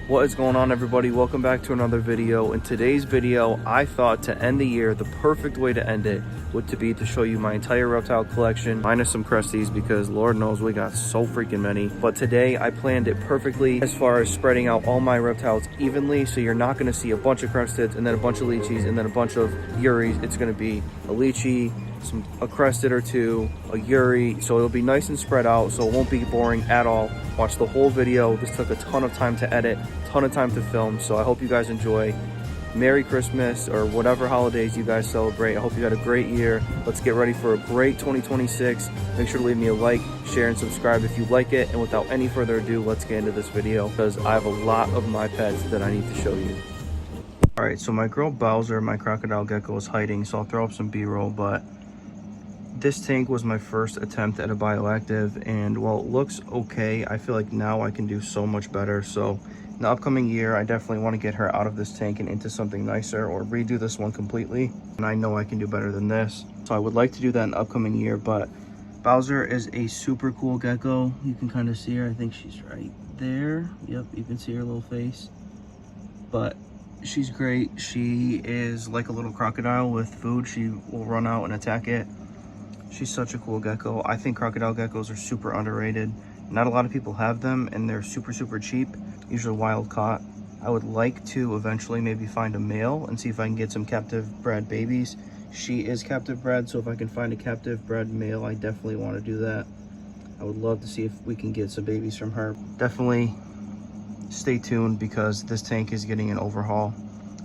What is going on, everybody? Welcome back to another video. In today's video, I thought to end the year, the perfect way to end it would to be to show you my entire reptile collection, minus some cresties, because Lord knows we got so freaking many. But today I planned it perfectly as far as spreading out all my reptiles evenly, so you're not going to see a bunch of cresteds and then a bunch of leachies and then a bunch of Eurys. It's going to be a leachie, a crested or two, a Eury, so it'll be nice and spread out, so it won't be boring at all. Watch the whole video. This took a ton of time to edit, ton of time to film, so I hope you guys enjoy. Merry Christmas, or whatever holidays you guys celebrate. I hope you had a great year. Let's get ready for a great 2026. Make sure to leave me a like, share, and subscribe if you like it. And without any further ado, let's get into this video, because I have a lot of my pets that I need to show you. Alright, so my girl Bowser, my crocodile gecko, is hiding, so I'll throw up some B-roll, but this tank was my first attempt at a bioactive, and while it looks okay, I feel like now I can do so much better. So in the upcoming year, I definitely want to get her out of this tank and into something nicer, or redo this one completely. And I know I can do better than this. So I would like to do that in the upcoming year, but Bowser is a super cool gecko. You can kind of see her. I think she's right there. Yep, you can see her little face. But she's great. She is like a little crocodile with food. She will run out and attack it. She's such a cool gecko. I think crocodile geckos are super underrated. Not a lot of people have them, and they're super cheap, usually wild caught. I would like to eventually maybe find a male and see if I can get some captive bred babies. She is captive bred, so if I can find a captive bred male, I definitely want to do that. I would love to see if we can get some babies from her. Definitely stay tuned, because this tank is getting an overhaul,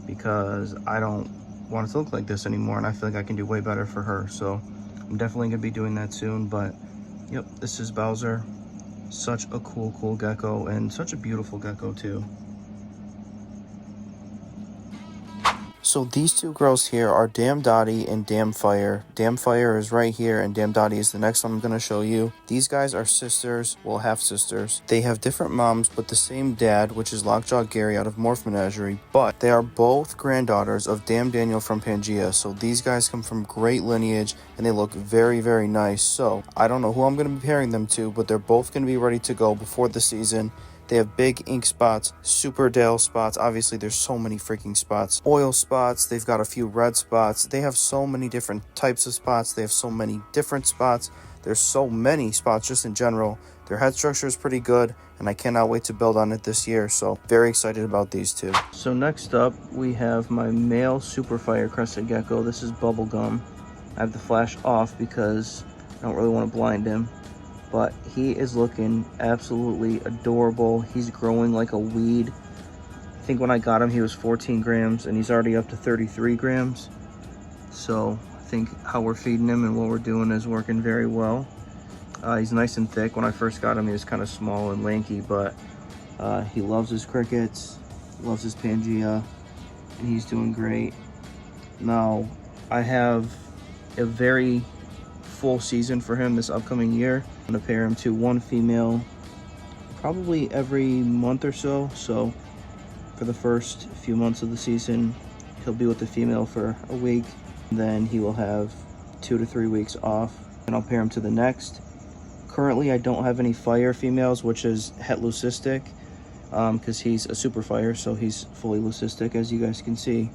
because I don't want it to look like this anymore, and I feel like I can do way better for her. So I'm definitely gonna be doing that soon. But yep, this is Bowser. Such a cool gecko, and such a beautiful gecko too. So these two girls here are Damn Dottie and Damn Fire. Damn Fire is right here, and Damn Dottie is the next one I'm going to show you. These guys are sisters, well, half sisters. They have different moms, but the same dad, which is Lockjaw Gary out of Morph Menagerie. But they are both granddaughters of Damn Daniel from Pangea. So these guys come from great lineage, and they look very nice. So I don't know who I'm going to be pairing them to, but they're both going to be ready to go before the season. They have big ink spots, super Dale spots. Obviously, there's so many freaking spots. Oil spots. They've got a few red spots. They have so many different types of spots. They have so many different spots. There's so many spots just in general. Their head structure is pretty good, and I cannot wait to build on it this year. So very excited about these two. So next up, we have my male super fire crested gecko. This is Bubblegum. I have the flash off because I don't really want to blind him. But he is looking absolutely adorable. He's growing like a weed. I think when I got him, he was 14 grams, and he's already up to 33 grams. So I think how we're feeding him and what we're doing is working very well. He's nice and thick. When I first got him, he was kind of small and lanky, but he loves his crickets, loves his Pangea, and he's doing great. Now, I have a very full season for him this upcoming year. I'm gonna pair him to one female probably every month or so. So for the first few months of the season, he'll be with the female for a week, then he will have 2 to 3 weeks off, and I'll pair him to the next. Currently I don't have any fire females, which is het leucistic, because he's a super fire, so he's fully leucistic, as you guys can see.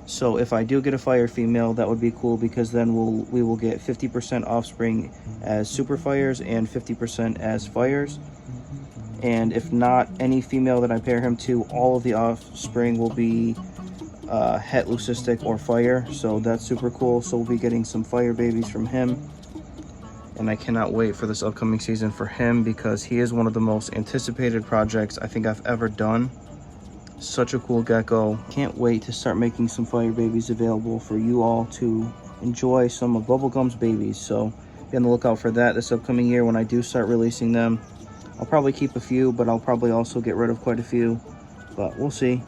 So if I do get a fire female, that would be cool, because then we will get 50% offspring as super fires and 50% as fires. And if not, any female that I pair him to, all of the offspring will be het leucistic or fire. So that's super cool. So we'll be getting some fire babies from him. And I cannot wait for this upcoming season for him, because he is one of the most anticipated projects I think I've ever done. Such a cool gecko. Can't wait to start making some fire babies available for you all to enjoy some of Bubblegum's babies. So be on the lookout for that this upcoming year when I do start releasing them. I'll probably keep a few, but I'll probably also get rid of quite a few, but we'll see.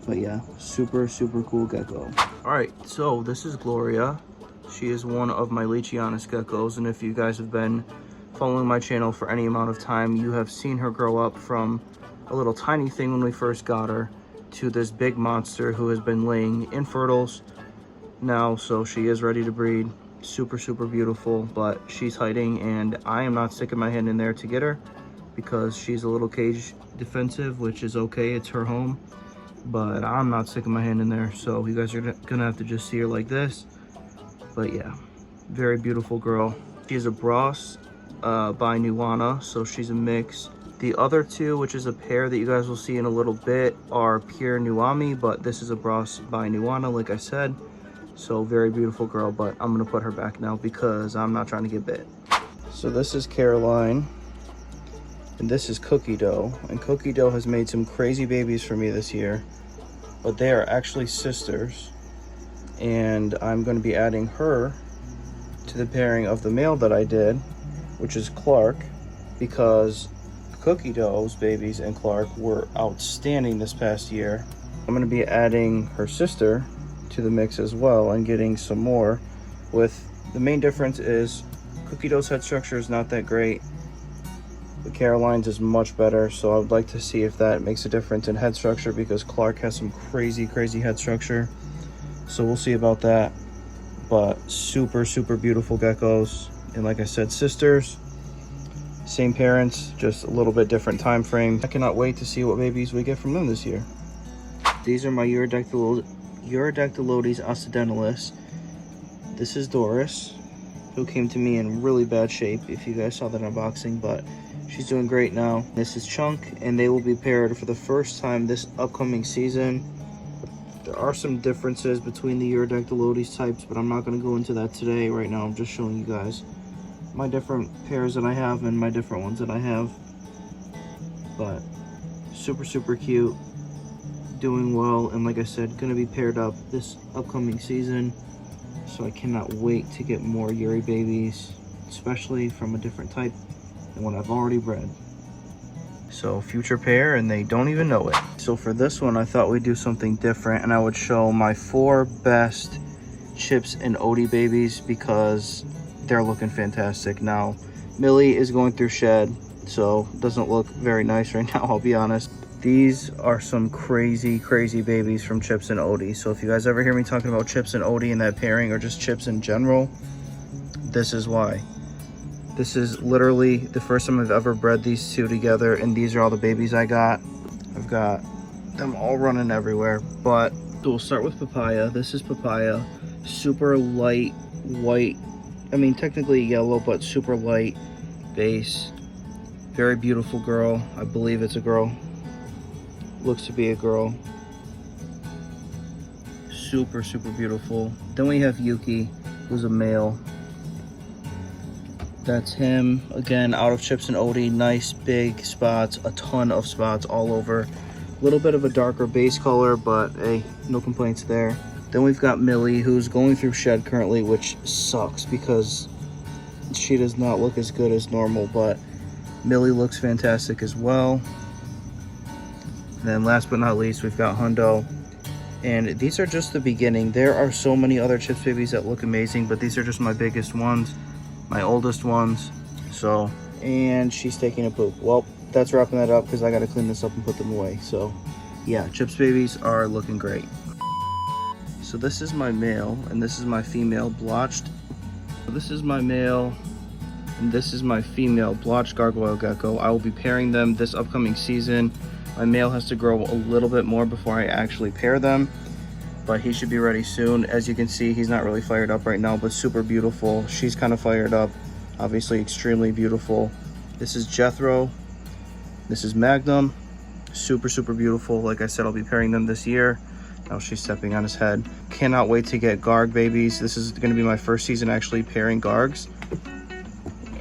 But yeah, super cool gecko. All right, so this is Gloria. She is one of my leachianus geckos, and if you guys have been following my channel for any amount of time, you have seen her grow up from a little tiny thing when we first got her to this big monster who has been laying infertiles now. So she is ready to breed. Super beautiful, but she's hiding, and I am not sticking my hand in there to get her. because she's a little cage defensive, which is okay, it's her home. But I'm not sticking my hand in there, so you guys are gonna have to just see her like this. But yeah, very beautiful girl. She's a Bros by Nuana, so she's a mix. The other two, which is a pair that you guys will see in a little bit, are pure Nuami, but this is a Bros by Nuana, like I said. So very beautiful girl, but I'm gonna put her back now because I'm not trying to get bit. So this is Caroline, and this is Cookie Dough. And Cookie Dough has made some crazy babies for me this year, but they are actually sisters. And I'm gonna be adding her to the pairing of the male that I did, which is Clark, because Cookie Dough's babies and Clark were outstanding this past year. I'm gonna be adding her sister to the mix as well and getting some more. With the main difference is Cookie Dough's head structure is not that great, but Caroline's is much better. So I would like to see if that makes a difference in head structure, because Clark has some crazy head structure. So we'll see about that. But super beautiful geckos, and like I said, sisters, same parents, just a little bit different time frame. I cannot wait to see what babies we get from them this year. These are my Eurydactylodes occidentalis. This is Doris, who came to me in really bad shape, if you guys saw that unboxing, but she's doing great now. This is Chunk, and they will be paired for the first time this upcoming season. There are some differences between the Eurydactylodes types, but I'm not going to go into that today. Right now I'm just showing you guys my different pairs that I have and my different ones that I have. But super cute, doing well, and like I said, going to be paired up this upcoming season. So I cannot wait to get more Eury babies, especially from a different type than what I've already bred. So future pair, and they don't even know it. So for this one, I thought we'd do something different, and I would show my 4 best Chips and Odie babies because they're looking fantastic. Now, Millie is going through shed, so doesn't look very nice right now, I'll be honest. These are some crazy babies from Chips and Odie. So if you guys ever hear me talking about Chips and Odie in that pairing, or just Chips in general, this is why. This is literally the first time I've ever bred these two together, and these are all the babies I got. I've got them all running everywhere, but we'll start with Papaya. This is Papaya, super light white, I mean technically yellow, but super light base. Very beautiful girl. I believe it's a girl. Looks to be a girl. Super beautiful. Then we have Yuki, who's a male. That's him, again, out of Chips and Odie. Nice big spots, a ton of spots all over. A little bit of a darker base color, but hey, no complaints there. Then we've got Millie, who's going through shed currently, which sucks because she does not look as good as normal, but Millie looks fantastic as well. And then last but not least, we've got Hundo. And these are just the beginning. There are so many other Chips babies that look amazing, but these are just my biggest ones, my oldest ones. So, and she's taking a poop. Well, that's wrapping that up because I got to clean this up and put them away. So yeah, Chips babies are looking great. So this is my male, and this is my female blotched. This is my male, and this is my female blotched Gargoyle gecko. I will be pairing them this upcoming season. My male has to grow a little bit more before I actually pair them, but he should be ready soon. As you can see, he's not really fired up right now, but super beautiful. She's kind of fired up, obviously extremely beautiful. This is Jethro. This is Magnum. Super beautiful. Like I said, I'll be pairing them this year. Now she's stepping on his head. Cannot wait to get Garg babies. This is going to be my first season actually pairing Gargs.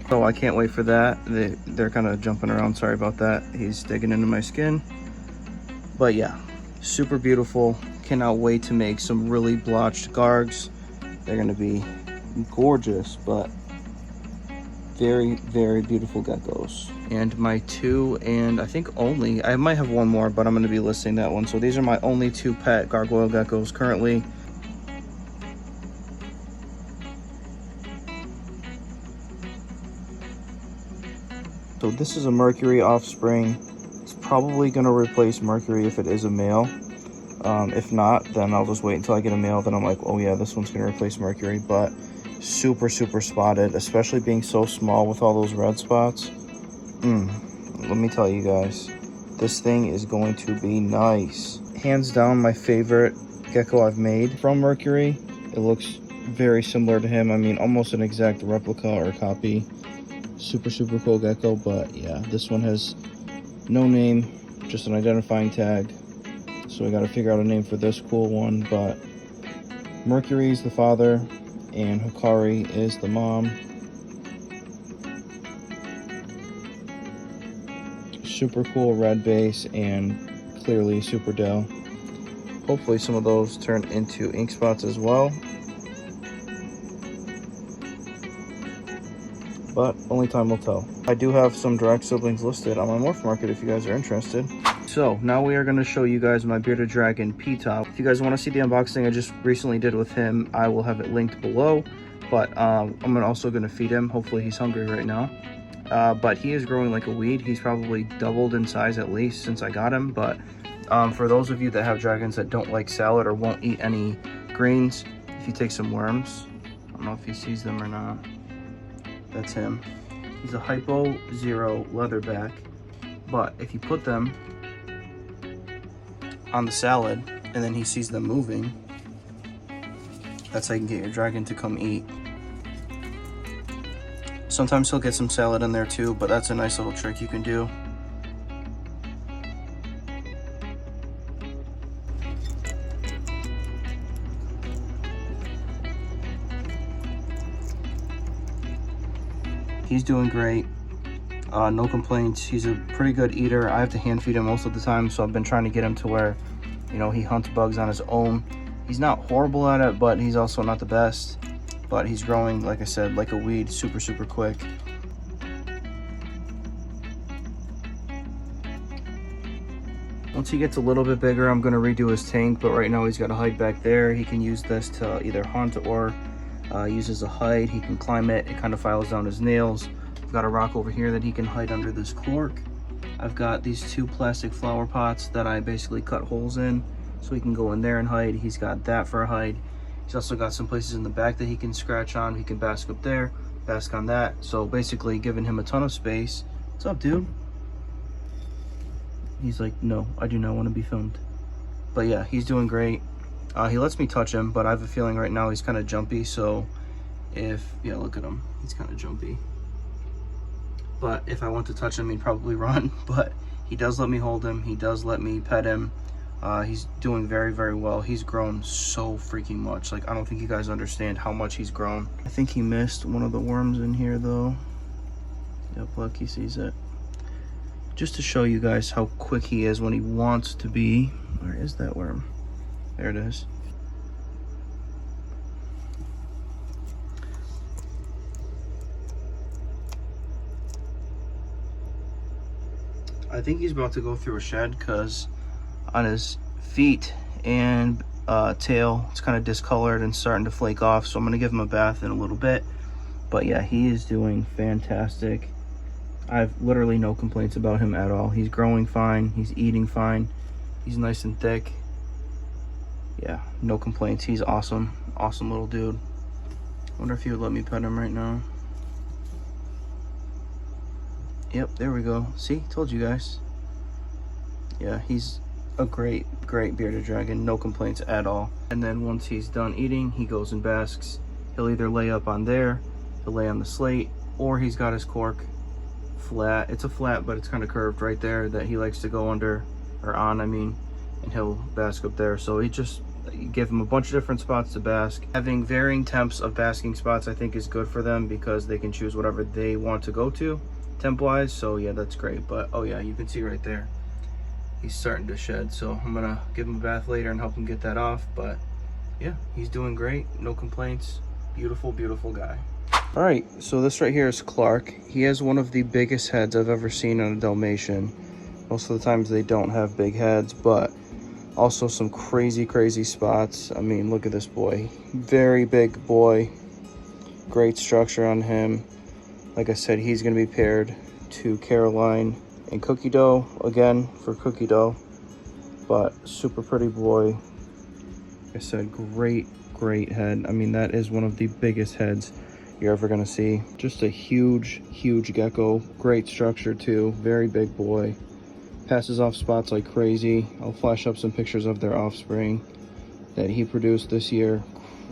So I can't wait for that. They're kind of jumping around, sorry about that. He's digging into my skin. But yeah, super beautiful. Cannot wait to make some really blotched Gargs. They're gonna be gorgeous, but very beautiful geckos. And my 2, and I think only, I might have one more, but I'm gonna be listing that one. So these are my only 2 pet Gargoyle geckos currently. So this is a Mercury offspring. It's probably going to replace Mercury if it is a male. If not, then I'll just wait until I get a male. Then I'm like, oh yeah, this one's going to replace Mercury. But super spotted, especially being so small with all those red spots. let me tell you guys, this thing is going to be nice. Hands down, my favorite gecko I've made from Mercury. It looks very similar to him. I mean, almost an exact replica or copy. Super cool gecko, but yeah, this one has no name, just an identifying tag. So we got to figure out a name for this cool one, but Mercury is the father and Hikari is the mom. Super cool red base and clearly super doe. Hopefully some of those turn into ink spots as well, but only time will tell. I do have some direct siblings listed on my morph market if you guys are interested. So now we are going to show you guys my bearded dragon P-Top. If you guys want to see the unboxing I just recently did with him, I will have it linked below, but I'm also going to feed him. Hopefully he's hungry right now. But he is growing like a weed. He's probably doubled in size at least since I got him. But for those of you that have dragons that don't like salad or won't eat any greens, if you take some worms, I don't know if he sees them or not. That's him. He's a Hypo Zero leatherback. But if you put them on the salad and then he sees them moving, that's how you can get your dragon to come eat. Sometimes he'll get some salad in there too, but that's a nice little trick you can do. He's doing great. No complaints. He's a pretty good eater. I have to hand feed him most of the time, so I've been trying to get him to where, you know, he hunts bugs on his own. He's not horrible at it, but he's also not the best. But he's growing, like I said, like a weed, super quick. Once he gets a little bit bigger, I'm going to redo his tank, but right now he's got a hide back there. He can use this to either hunt or use as a hide. He can climb it. It kind of files down his nails. I've got a rock over here that he can hide under this cork. I've got these 2 plastic flower pots that I basically cut holes in so he can go in there and hide. He's got that for a hide. He's also got some places in the back that he can scratch on. He can bask up there, bask on that. So basically giving him a ton of space. What's up, dude? He's like, no, I do not want to be filmed. But yeah, he's doing great. He lets me touch him, but I have a feeling right now he's kind of jumpy. So yeah, look at him. He's kind of jumpy. But if I want to touch him, he'd probably run. But he does let me hold him. He does let me pet him. He's doing very well. He's grown so freaking much. Like, I don't think you guys understand how much he's grown. I think he missed one of the worms in here though. Yep, look, he sees it. Just to show you guys how quick he is when he wants to be. Where is that worm? There it is. I think he's about to go through a shed because on his feet and tail, it's kind of discolored and starting to flake off. So I'm going to give him a bath in a little bit. But yeah, he is doing fantastic. I have literally no complaints about him at all. He's growing fine. He's eating fine. He's nice and thick. Yeah, no complaints. He's awesome. Awesome little dude. Wonder if he would let me pet him right now. Yep, there we go. See, told you guys. Yeah, he's a great bearded dragon. No complaints at all. And then once he's done eating, he goes and basks. He'll either lay up on there, he'll lay on the slate, or he's got his cork flat. It's a flat, but it's kind of curved right there that he likes to go under, or on, I mean, and he'll bask up there. So you give him a bunch of different spots to bask. Having varying temps of basking spots, I think, is good for them because they can choose whatever they want to go to temp wise. So yeah, that's great. But oh yeah, you can see right there he's starting to shed, so I'm gonna give him a bath later and help him get that off. But yeah, he's doing great. No complaints. Beautiful guy. All right, so this right here is Clark. He has one of the biggest heads I've ever seen on a Dalmatian. Most of the times they don't have big heads, but also some crazy spots. I mean, look at this boy. Very big boy. Great structure on him. Like I said, he's going to be paired to Caroline and Cookie Dough, again, for Cookie Dough. But super pretty boy. Like I said, great head. I mean, that is one of the biggest heads you're ever gonna see. Just a huge gecko. Great structure too. Very big boy. Passes off spots like crazy. I'll flash up some pictures of their offspring that he produced this year.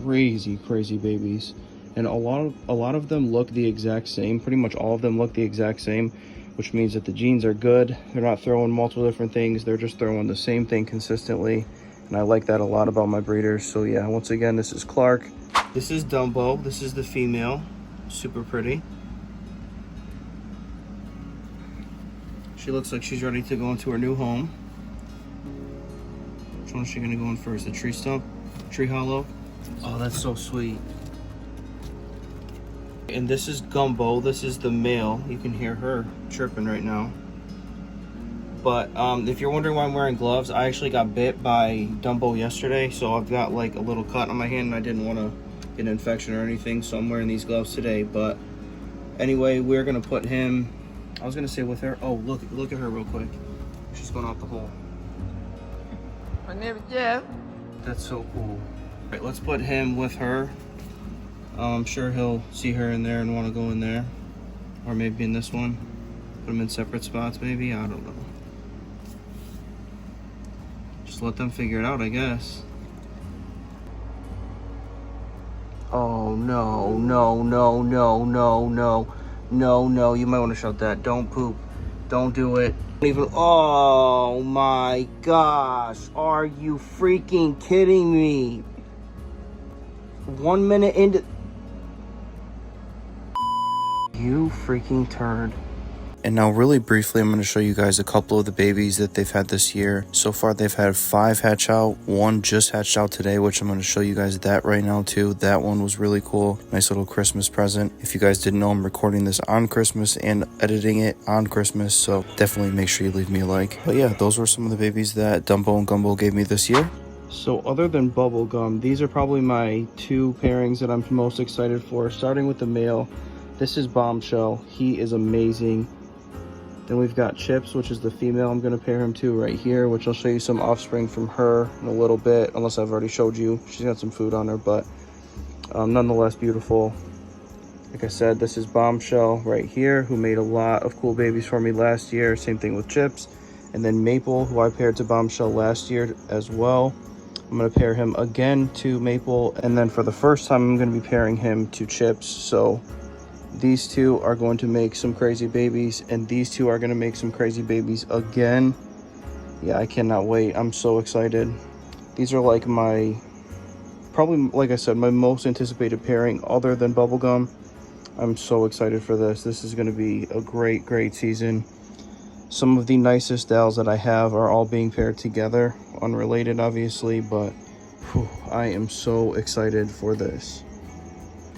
Crazy babies. And a lot of them look the exact same. Pretty much all of them look the exact same, which means that the genes are good. They're not throwing multiple different things. They're just throwing the same thing consistently. And I like that a lot about my breeders. So yeah, once again, this is Clark. This is Dumbo. This is the female. Super pretty. She looks like she's ready to go into her new home. Which one is she gonna go in first? The tree stump? Tree hollow? Oh, that's so sweet. And this is Gumbo. This is the male. You can hear her chirping right now. But if you're wondering why I'm wearing gloves, I actually got bit by Dumbo yesterday, so I've got like a little cut on my hand and I didn't want to get an infection or anything, so I'm wearing these gloves today. But anyway, we're gonna put him, I was gonna say with her. Oh, look at her real quick. She's going out the hole. My name is Jeff. That's so cool. All right, let's put him with her. I'm sure he'll see her in there and want to go in there, or maybe in this one. Put them in separate spots, maybe. I don't know. Just let them figure it out, I guess. Oh no! You might want to shut that. Don't poop. Don't do it. Don't even. Oh my gosh! Are you freaking kidding me? 1 minute into. You freaking turd. And now really briefly, I'm going to show you guys a couple of the babies that they've had this year. So far, they've had 5 hatch out. 1 just hatched out today, which I'm going to show you guys that right now too. That one was really cool. Nice little Christmas present. If you guys didn't know, I'm recording this on Christmas and editing it on Christmas. So definitely make sure you leave me a like. But yeah, those were some of the babies that Dumbo and Gumbo gave me this year. So other than Bubblegum, these are probably my 2 pairings that I'm most excited for. Starting with the male. This is Bombshell. He is amazing. Then we've got Chips, which is the female. I'm going to pair him to right here, which I'll show you some offspring from her in a little bit, unless I've already showed you. She's got some food on her, but nonetheless beautiful. Like I said, this is Bombshell right here, who made a lot of cool babies for me last year. Same thing with Chips. And then Maple, who I paired to Bombshell last year as well. I'm going to pair him again to Maple. And then for the first time, I'm going to be pairing him to Chips. So these 2 are going to make some crazy babies, and these 2 are going to make some crazy babies again. Yeah, I cannot wait. I'm so excited. These are like my, probably, like I said, my most anticipated pairing other than Bubblegum. I'm so excited for this. This is going to be a great season. Some of the nicest dolls that I have are all being paired together. Unrelated, obviously, but whew, I am so excited for this.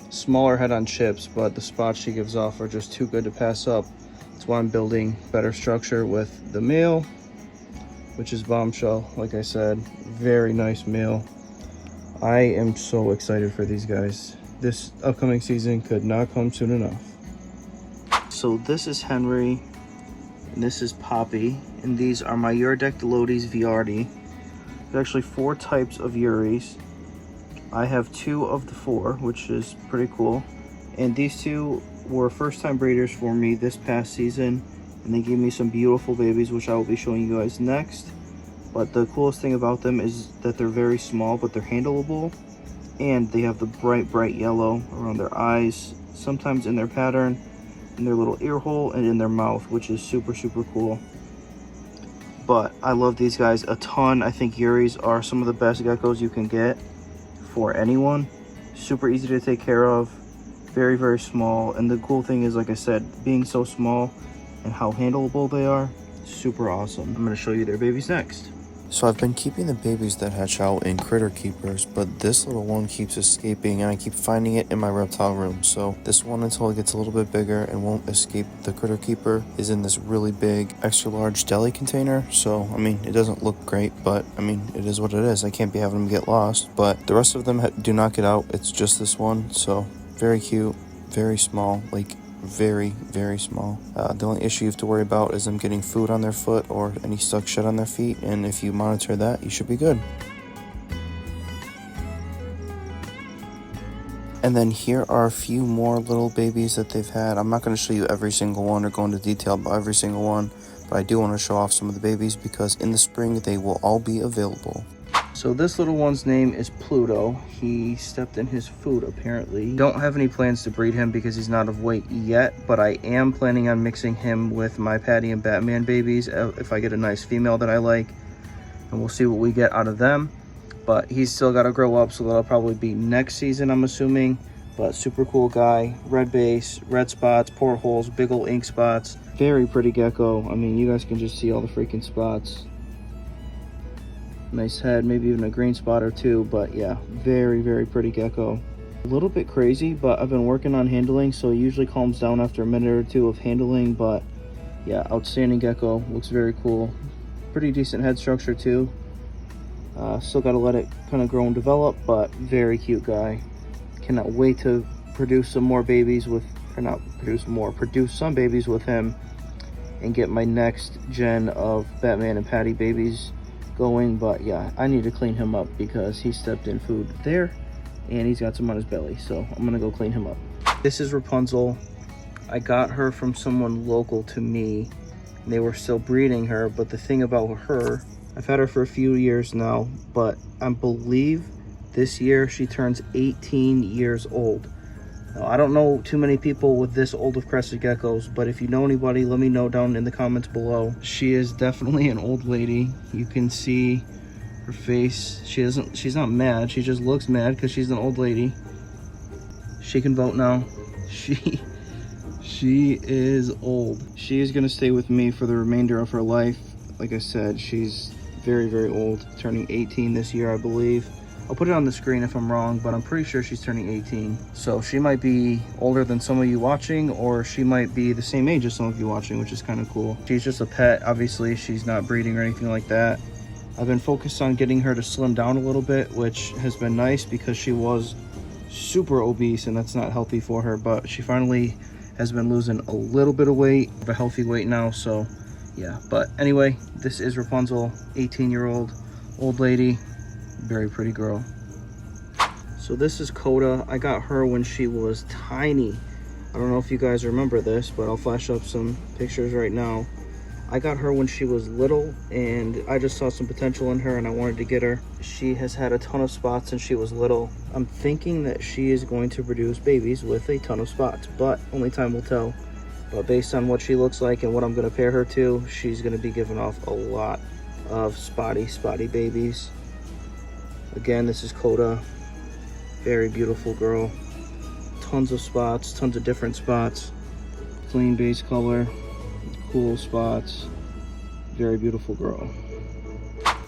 Smaller head on Chips, but the spots she gives off are just too good to pass up. That's why I'm building better structure with the male, which is Bombshell. Like I said, very nice male. I am so excited for these guys. This upcoming season could not come soon enough. So this is Henry, and this is Poppy, and these are my Eurydactylodes viardi. There's actually 4 types of Eurys. I have 2 of the 4, which is pretty cool. And these 2 were first-time breeders for me this past season, and they gave me some beautiful babies, which I will be showing you guys next. But the coolest thing about them is that they're very small, but they're handleable, and they have the bright yellow around their eyes, sometimes in their pattern, in their little ear hole, and in their mouth, which is super cool. But I love these guys a ton. I think Eurys are some of the best geckos you can get for anyone. Super easy to take care of, very small, and the cool thing is, like I said, being so small and how handleable they are, super awesome. I'm going to show you their babies next. So I've been keeping the babies that hatch out in critter keepers, but this little one keeps escaping and I keep finding it in my reptile room. So this one, until it gets a little bit bigger and won't escape the critter keeper, is in this really big extra large deli container. So I mean, it doesn't look great, but I mean, it is what it is. I can't be having them get lost, but the rest of them do not get out. It's just this one. So very cute, very small, like very small. The only issue you have to worry about is them getting food on their foot or any stuck shit on their feet, and if you monitor that, you should be good. And then here are a few more little babies that they've had. I'm not going to show you every single one or go into detail about every single one, but I do want to show off some of the babies because in the spring they will all be available. So this little one's name is Pluto. He stepped in his food apparently. Don't have any plans to breed him because he's not of weight yet, but I am planning on mixing him with my Patty and Batman babies if I get a nice female that I like, and we'll see what we get out of them. But he's still got to grow up, so that'll probably be next season, I'm assuming. But super cool guy, red base, red spots, portholes, big old ink spots. Very pretty gecko. I mean, you guys can just see all the freaking spots. Nice head, maybe even a green spot or two, but yeah, very, very pretty gecko. A little bit crazy, but I've been working on handling, so it usually calms down after a minute or two of handling. But yeah, outstanding gecko, looks very cool. Pretty decent head structure too. Still got to let it kind of grow and develop, but very cute guy. Cannot wait to produce some more babies with, or not produce more, produce some babies with him and get my next gen of Batman and Patty babies going. But yeah, I need to clean him up because he stepped in food there and he's got some on his belly, so I'm gonna go clean him up. This is Rapunzel. I got her from someone local to me. They were still breeding her, but the thing about her, I've had her for a few years now, but I believe this year she turns 18 years old. Now, I don't know too many people with this old of crested geckos, but if you know anybody, let me know down in the comments below. She is definitely an old lady. You can see her face. She's not mad. She just looks mad because she's an old lady. She can vote now. She is old. She is gonna stay with me for the remainder of her life. Like I said, she's very, very old, turning 18 this year, I believe. I'll put it on the screen if I'm wrong, but I'm pretty sure she's turning 18. So she might be older than some of you watching, or she might be the same age as some of you watching, which is kind of cool. She's just a pet. Obviously, she's not breeding or anything like that. I've been focused on getting her to slim down a little bit, which has been nice because she was super obese and that's not healthy for her, but she finally has been losing a little bit of weight, a healthy weight now, so yeah. But anyway, this is Rapunzel, 18-year-old old lady, very pretty girl. So this is Coda. I got her when she was tiny. I don't know if you guys remember this, but I'll flash up some pictures right now. I got her when she was little and I just saw some potential in her and I wanted to get her. She has had a ton of spots since she was little. I'm thinking that she is going to produce babies with a ton of spots, but only time will tell. But based on what she looks like and what I'm going to pair her to, she's going to be giving off a lot of spotty babies. Again, this is Coda. Very beautiful girl. Tons of spots, tons of different spots. Clean base color, cool spots. Very beautiful girl.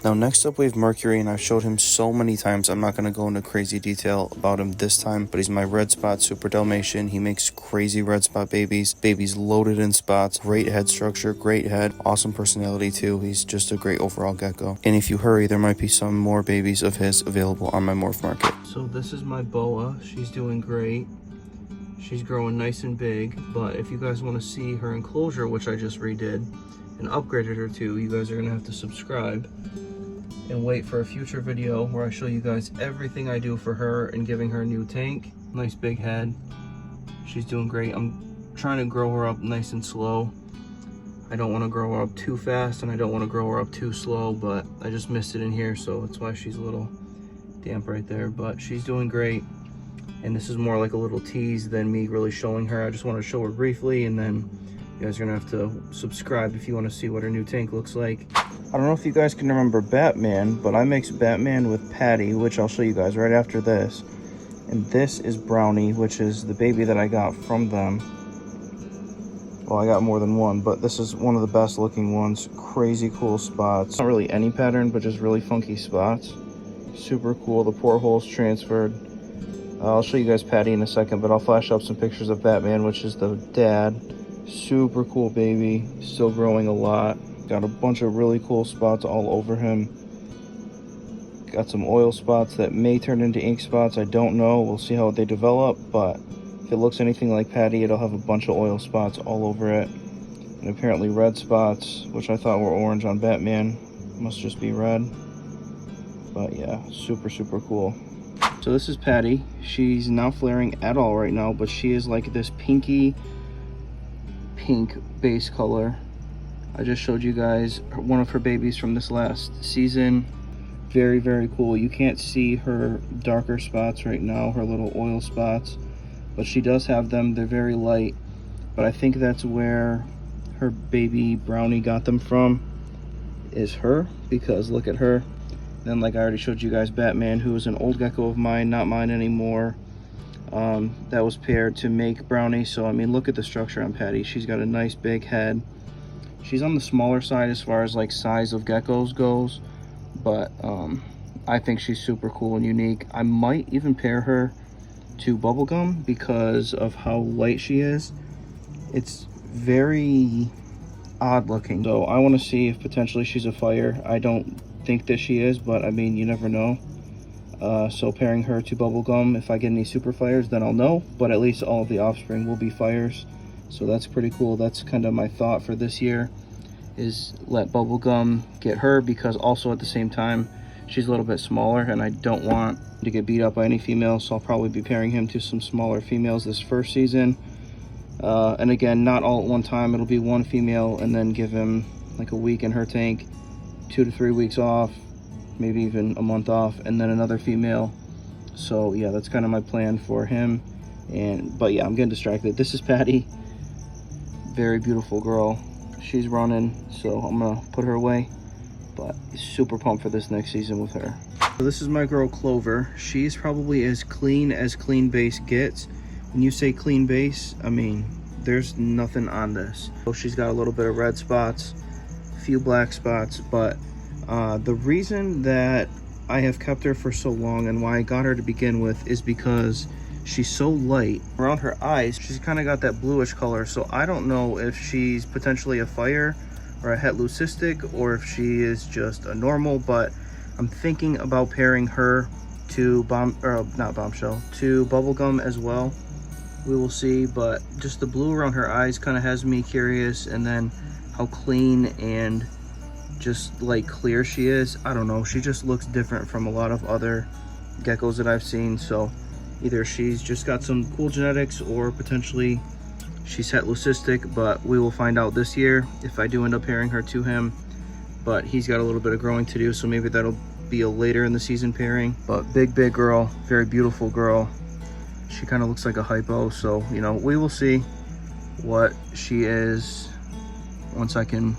Now next up we have Mercury, and I've showed him so many times I'm not going to go into crazy detail about him this time, but he's my red spot super Dalmatian. He makes crazy red spot babies loaded in spots, great head structure, great head, awesome personality too. He's just a great overall gecko, and if you hurry there might be some more babies of his available on my morph market. So this is my boa. She's doing great. She's growing nice and big, but if you guys want to see her enclosure, which I just redid and upgraded her to, you guys are going to have to subscribe and wait for a future video where I show you guys everything I do for her and giving her a new tank. Nice big head. She's doing great. I'm trying to grow her up nice and slow. I don't want to grow her up too fast and I don't want to grow her up too slow, but I just missed it in here, so that's why she's a little damp right there, but she's doing great. And this is more like a little tease than me really showing her. I just want to show her briefly, and then you guys are gonna have to subscribe if you want to see what her new tank looks like. I don't know if you guys can remember Batman, but I mixed Batman with Patty, which I'll show you guys right after this. And this is Brownie, which is the baby that I got from them. Well, I got more than one, but this is one of the best looking ones. Crazy cool spots. Not really any pattern, but just really funky spots. Super cool. The portholes transferred. I'll show you guys Patty in a second, but I'll flash up some pictures of Batman, which is the dad. Super cool baby, still growing a lot. Got a bunch of really cool spots all over him. Got some oil spots that may turn into ink spots, I don't know. We'll see how they develop, but if it looks anything like Patty, it'll have a bunch of oil spots all over it. And apparently red spots, which I thought were orange on Batman, must just be red. But yeah, super cool. So this is Patty. She's not flaring at all right now, but she is like this pinky pink base color. I just showed you guys one of her babies from this last season. Very, very cool. You can't see her darker spots right now, her little oil spots, but she does have them. They're very light, but I think that's where her baby brownie got them from, is her, because look at her. Then, like I already showed you guys, Batman, who is an old gecko of mine, not mine anymore, that was paired to make brownie. So I mean, look at the structure on Patty. She's got a nice big head. She's on the smaller side as far as like size of geckos goes, but I think she's super cool and unique. I might even pair her to Bubblegum because of how light she is. It's very odd looking, so I want to see if potentially she's a fire. I don't think that she is, but I mean, you never know. So pairing her to Bubblegum, if I get any super fires, then I'll know, but at least all of the offspring will be fires. So that's pretty cool. That's kind of my thought for this year, is let Bubblegum get her, because also at the same time she's a little bit smaller and I don't want to get beat up by any females, so I'll probably be pairing him to some smaller females this first season. And again, not all at one time. It'll be one female and then give him like a week in her tank, 2 to 3 weeks off, maybe even a month off, and then another female. So yeah, that's kind of my plan for him. But yeah, I'm getting distracted. This is Patty. Very beautiful girl. She's running, so I'm gonna put her away, but super pumped for this next season with her. So this is my girl Clover. She's probably as clean base gets. When you say clean base, I mean, there's nothing on this. So she's got a little bit of red spots, a few black spots, but the reason that I have kept her for so long and why I got her to begin with is because she's so light. Around her eyes, she's kind of got that bluish color, so I don't know if she's potentially a fire or a het leucistic, or if she is just a normal, but I'm thinking about pairing her to to Bubblegum as well. We will see, but just the blue around her eyes kind of has me curious, and then how clean and just like clear she is. I don't know, she just looks different from a lot of other geckos that I've seen. So either she's just got some cool genetics or potentially she's het leucistic, but we will find out this year if I do end up pairing her to him. But he's got a little bit of growing to do, so maybe that'll be a later in the season pairing. But big girl, very beautiful girl. She kind of looks like a hypo, so you know, we will see what she is once I can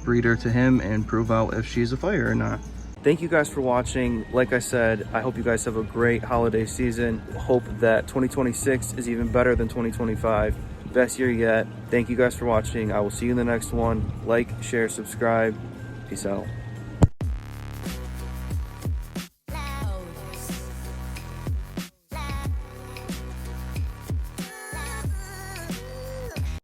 breed her to him and prove out if she's a fire or not. Thank you guys for watching. Like I said, I hope you guys have a great holiday season. Hope that 2026 is even better than 2025. Best year yet. Thank you guys for watching. I will see you in the next one. Like, share, subscribe. Peace out.